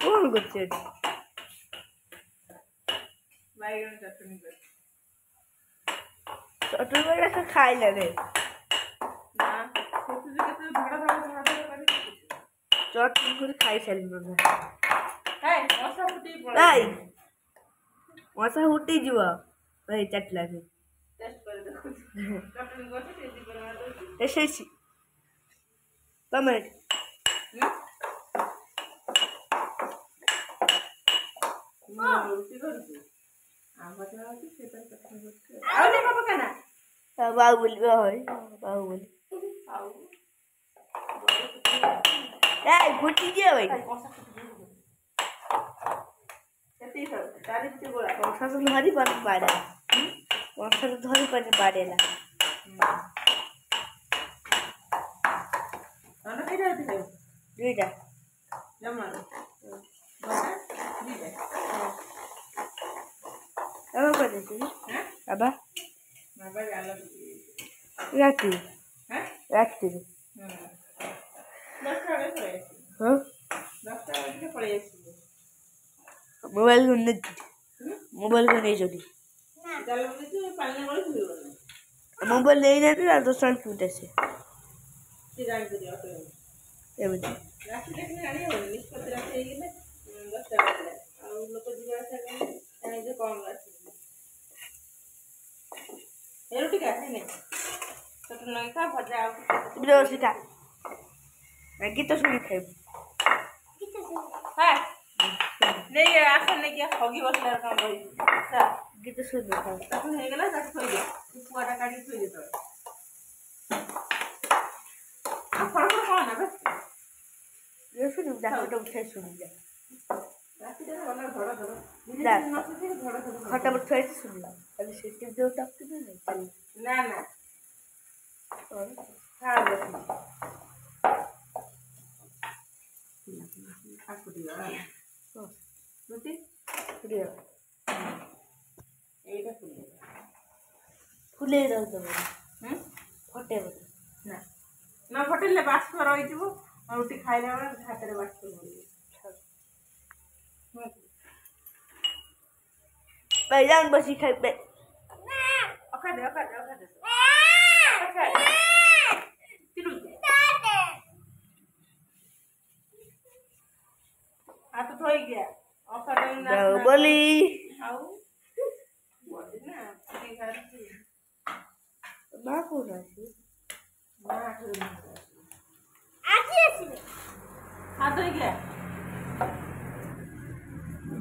कौन করছে বাইগন চটনি করে চটনি করে খাই না রে না সেতু থেকে তো ধরা করে চটনি করে খাই ফেলি না হ্যাঁ মশা ফুটি পড়ে তাই মশা ফুটি যাব এই চাট লাগে টেস্ট করে দেখো চটনি করে টেস্ট করে দাও এসেছি তুমি बाबू बोली बाबू बोली घुटी गया भाई कौसा तो धरी बन पाड़े कौसा तो धरी बन पाड़ेला दुईटा अब कर अब राखी राखी हाँ मोबाइल को नहीं चली मोबाइल नहीं जाते ना तो साल क्यों ऐसे गीत सुनी खाई नहीं आसन नहीं किया होगी बस लड़ काम भाई गीत सुन खाई तখন হয়ে গেল তাকে থই দে পুয়াটা কাটি থই দে তোর আর ফরক কোন না বে ये सुन जा तो उठे सुन जा রাতে বলা ধরা ধরা जा ধরা ধরা खटा पर थोड़ी सुन ला अभी सिस्टम जो तक तो नहीं चल না না और খাওয়া যাবে aku dia রুটি प्रिय এইটা फुले दाও तो फटे না না ফটেলে বাস করা হইଯିବ রুটি খাইলা বেলা হাতের বাস করব बैजान बसी खाई पे ओका दे तिरु हाथ धोई गया ओका दे ना बोली आओ बोली ना की घर की ना को रासी ना आजी आसी हाथ धोई गया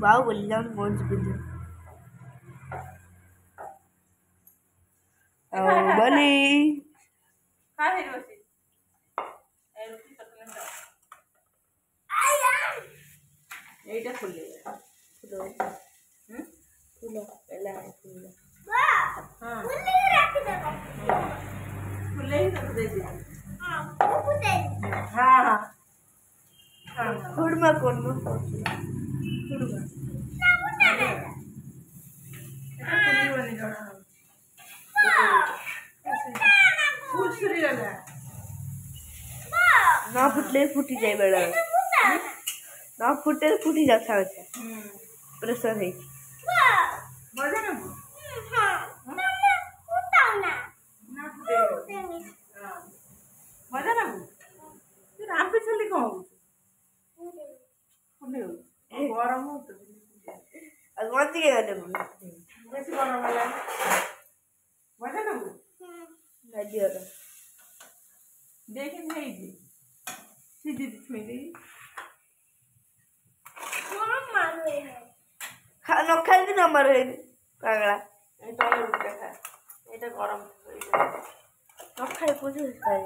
बाऊ बोली जान मोंज बिल्ली बोली खा है रोसी ए रोटी चटनी दाও এইটা খুলে फुलो फुलो पहला फुलो हां फुल्ली रख दे खुले ही रख दे दिया हां वो दे हां हां हां फुड़ में कौन में फुड़ में ना वो दे এটা খুলি বনি করা फूल छुरी वाला ना फुटले फुटी जाए बड़ा ना फुटे फुटी जाता है प्रेशर है मजा ना हां ना उताव ना ना फुटे हां मजा ना तू राम पे चली कौन फुले गरम हो तो अगवान जी के गाने में बेसी गरम वाला मजा ना नदिया का देखे नहीं जी सीधी छुई दे मम्मा मारे खाना खाई ना मरे कागड़ा এটা উঠে খা এটা গরম ना खाई कुछ खाई